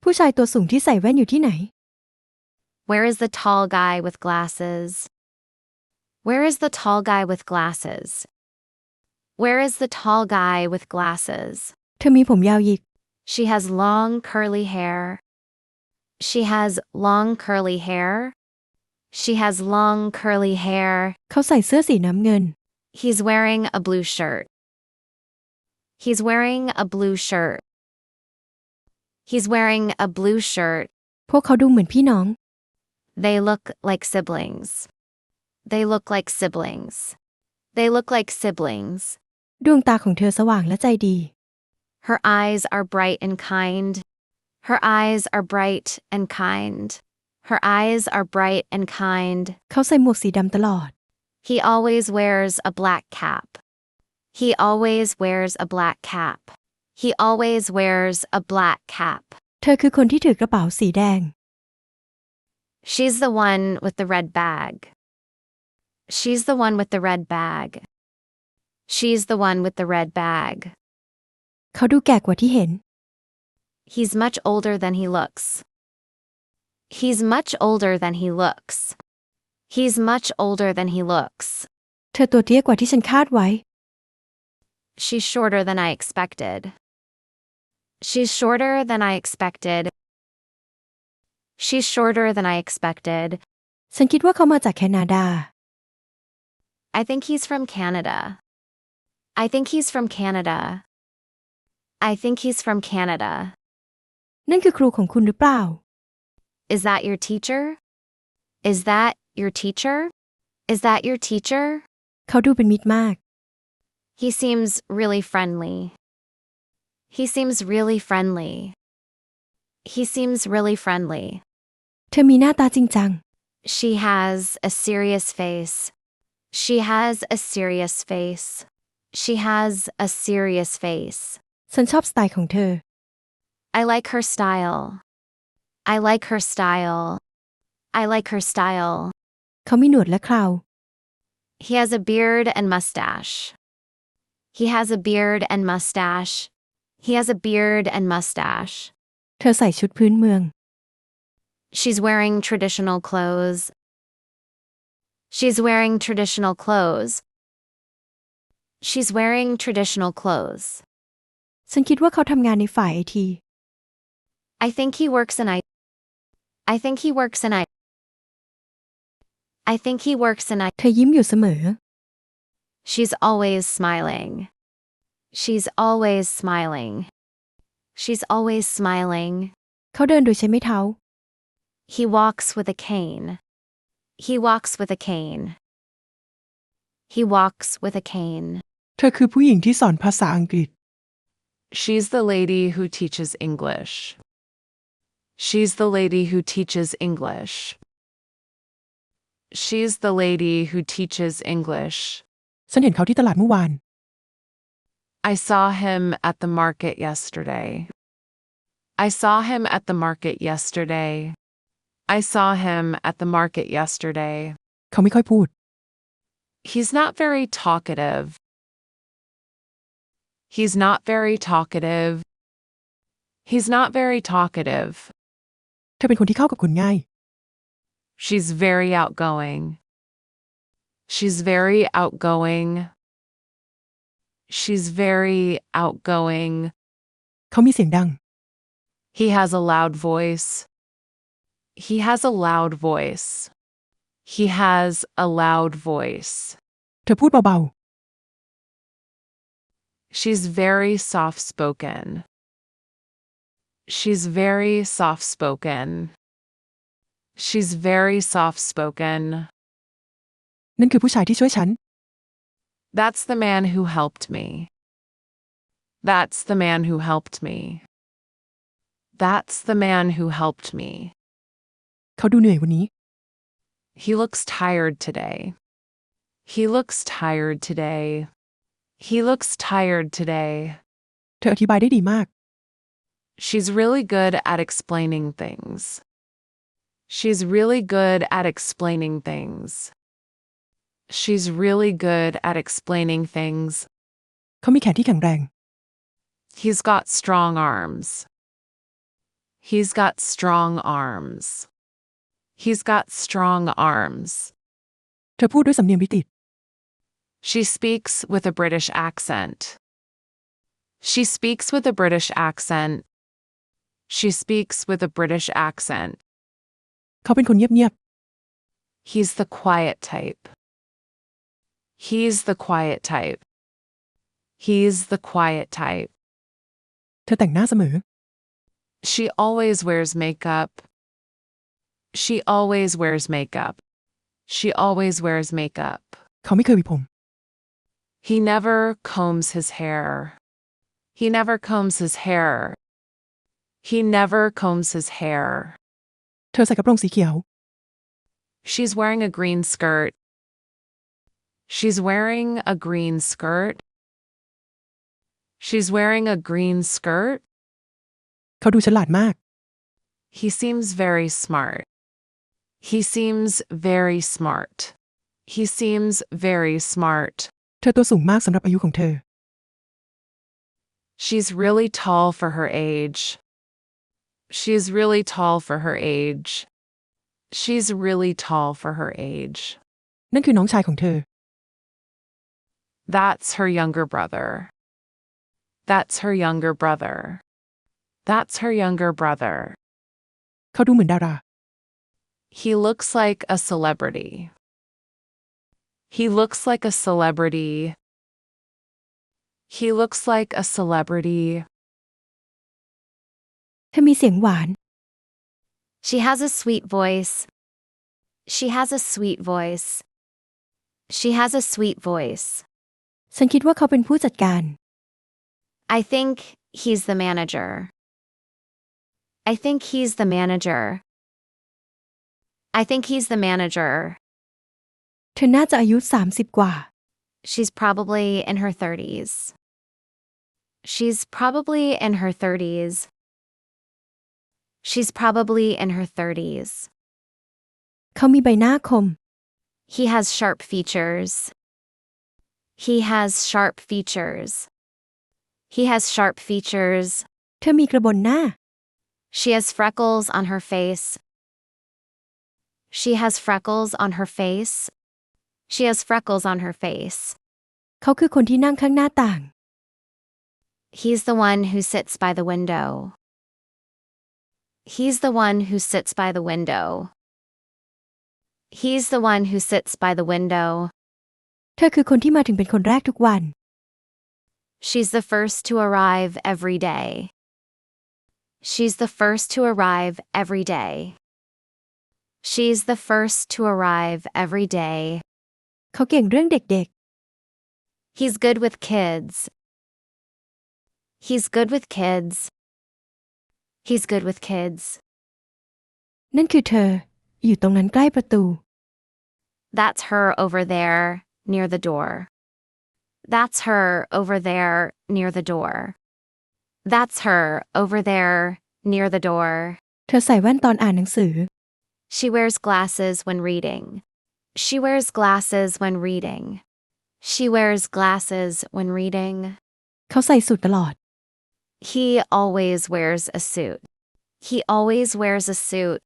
ผู้ชายตัวสูงที่ใส่แว่นอยู่ที่ไหน Where is the tall guy with glasses? Where is the tall guy with glasses? Where is the tall guy with glasses? เธอมีผมยาวหยิก She has long curly hair. She has long curly hair. She has long curly hair. เขาใส่เสื้อสีน้ำเงิน He's wearing a blue shirt. He's wearing a blue shirt. He's wearing a blue shirt. พวกเขาดูเหมือนพี่น้อง They look like siblings. They look like siblings. They look like siblings. ดวงตาของเธอสว่างและใจดี Her eyes are bright and kind. Her eyes are bright and kind. Her eyes are bright and kind. เขาใส่หมวกสีดำตลอด He always wears a black cap. He always wears a black cap. He always wears a black cap. เธอคือคนที่ถือกระเป๋าสีแดง She's the one with the red bag. She's the one with the red bag. She's the one with the red bag. เขาดูแก่กว่าที่เห็น He's much older than he looks. He's much older than he looks. He's much older than he looks. เธอตัวเตี้ยกว่าที่ฉันคาดไว้ She's shorter than I expected. She's shorter than I expected. She's shorter than I expected. ฉันคิดว่าเขามาจากแคนาดา I think he's from Canada. I think he's from Canada. I think he's from Canada. นั่นคือครูของคุณหรือเปล่า Is that your teacher? Is that your teacher? Is that your teacher? เขาดูเป็นมิตรมาก He seems really friendly. He seems really friendly. He seems really friendly. เธอมีหน้าตาจริงจัง She has a serious face. She has a serious face. She has a serious face. ฉันชอบสไตล์ของเธอ I like her style. I like her style. I like her style. เขามีหนวดและเครา He has a beard and mustache. He has a beard and mustache. He has a beard and mustache. เธอใส่ชุดพื้นเมือง She's wearing traditional clothes. She's wearing traditional clothes. She's wearing traditional clothes. ฉันคิดว่าเขาทำงานในฝ่ายไอที I think he works in I think he works in I think he works in เธอยิ้มอยู่เสมอ She's always smiling. She's always smiling. She's always smiling. เขาเดินโดยใช้ไม้เท้า He walks with a cane. He walks with a cane. He walks with a cane. เธอคือผู้หญิงที่สอนภาษาอังกฤษ She's the lady who teaches English. She's the lady who teaches English. She's the lady who teaches English. ฉันเห็นเขาที่ตลาดเมื่อวาน I saw him at the market yesterday. I saw him at the market yesterday. I saw him at the market yesterday. เขาไม่ค่อยพูด He's not very talkative. He's not very talkative. He's not very talkative. เธอเป็นคนที่เข้ากับคนง่าย She's very outgoing. She's very outgoing. She's very outgoing. เขามีเสียงดัง He has a loud voice. He has a loud voice. He has a loud voice. เธอพูดเบา She's very soft-spoken. She's very soft-spoken. She's very soft-spoken. ๆนั่นคือผู้ชายที่ช่วยฉัน That's the man who helped me. That's the man who helped me. That's the man who helped me. เขาดูเหนื่อยวันนี้ He looks tired today. He looks tired today. He looks tired today. เธออธิบายได้ดีมาก She's really good at explaining things. She's really good at explaining things. She's really good at explaining things. เขามีแขนที่แข็งแรง He's got strong arms. He's got strong arms. He's got strong arms. เธอพูดด้วยสำเนียงบริติช She speaks with a British accent. She speaks with a British accent. She speaks with a British accent. เขาเป็นคนเงียบ He's the quiet type. He's the quiet type. He's the quiet type. ๆ เธอแต่งหน้าเสมอ She always wears makeup. She always wears makeup. She always wears makeup. เขาไม่เคยหวีผม He never combs his hair. He never combs his hair. He never combs his hair. เธอใส่กระโปรงสีเขียว She's wearing a green skirt. She's wearing a green skirt. She's wearing a green skirt. เขาดูฉลาดมาก He seems very smart. He seems very smart. He seems very smart. เธอตัวสูงมากสำหรับอายุของเธอ She's really tall for her age. She's really tall for her age. She's really tall for her age. นั่นคือน้องชายของเธอ That's her younger brother. That's her younger brother. That's her younger brother. เขาดูเหมือนดารา He looks like a celebrity. He looks like a celebrity. He looks like a celebrity. เธอมีเสียงหวาน She has a sweet voice. She has a sweet voice. She has a sweet voice. ฉันคิดว่าเขาเป็นผู้จัดการ I think he's the manager. I think he's the manager. I think he's the manager. เธอน่าจะอายุ30 กว่า She's probably in her 30s. She's probably in her 30s. She's probably in her 30s. เขามีใบหน้าคม He has sharp features. He has sharp features. He has sharp features. เธอมีกระบนหน้า She has freckles on her face. She has freckles on her face. She has freckles on her face. เขาคือคนที่นั่งข้างหน้าต่าง He's the one who sits by the window. He's the one who sits by the window. He's the one who sits by the window. เธอคือคนที่มาถึงเป็นคนแรกทุกวัน She's the first to arrive every day. She's the first to arrive every day. She's the first to arrive every day. เขาเก่งเรื่องเด็ก He's good with kids. He's good with kids. He's good with kids. ๆ นั่นคือเธอ อยู่ตรงนั้นใกล้ประตู That's her over there, near the door. That's her over there, near the door. That's her over there, near the door. เธอใส่แว่นตอนอ่านหนังสือ She wears glasses when reading. She wears glasses when reading. She wears glasses when reading. เขาใส่สูทตลอด He always wears a suit. He always wears a suit.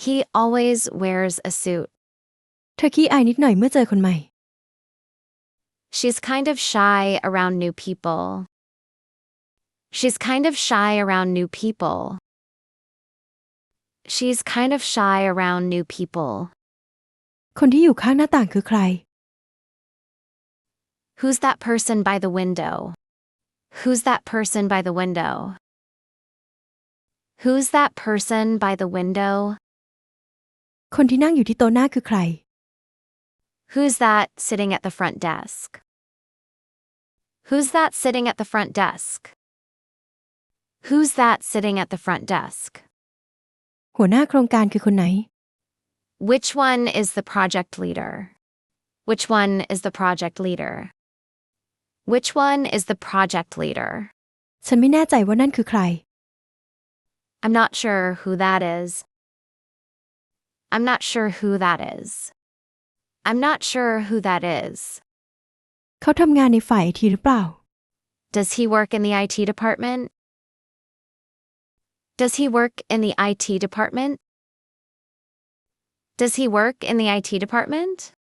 He always wears a suit. เธอขี้อายนิดหน่อยเมื่อเจอคนใหม่ She's kind of shy around new people. She's kind of shy around new people. She's kind of shy around new people. คนที่อยู่ข้างหน้าต่างคือใคร Who's that person by the window? Who's that person by the window? Who's that person by the window? คนที่นั่งอยู่ที่โต๊ะหน้าคือใคร Who's that sitting at the front desk? Who's that sitting at the front desk? Who's that sitting at the front desk? หัวหน้าโครงการคือคนไหน Which one is the project leader? Which one is the project leader? Which one is the project leader? ฉันไม่แน่ใจว่านั่นคือใคร I'm not sure who that is. I'm not sure who that is. I'm not sure who that is. เขาทำงานในฝ่ายไอทีหรือเปล่า Does he work in the IT department? Does he work in the IT department? Does he work in the IT department?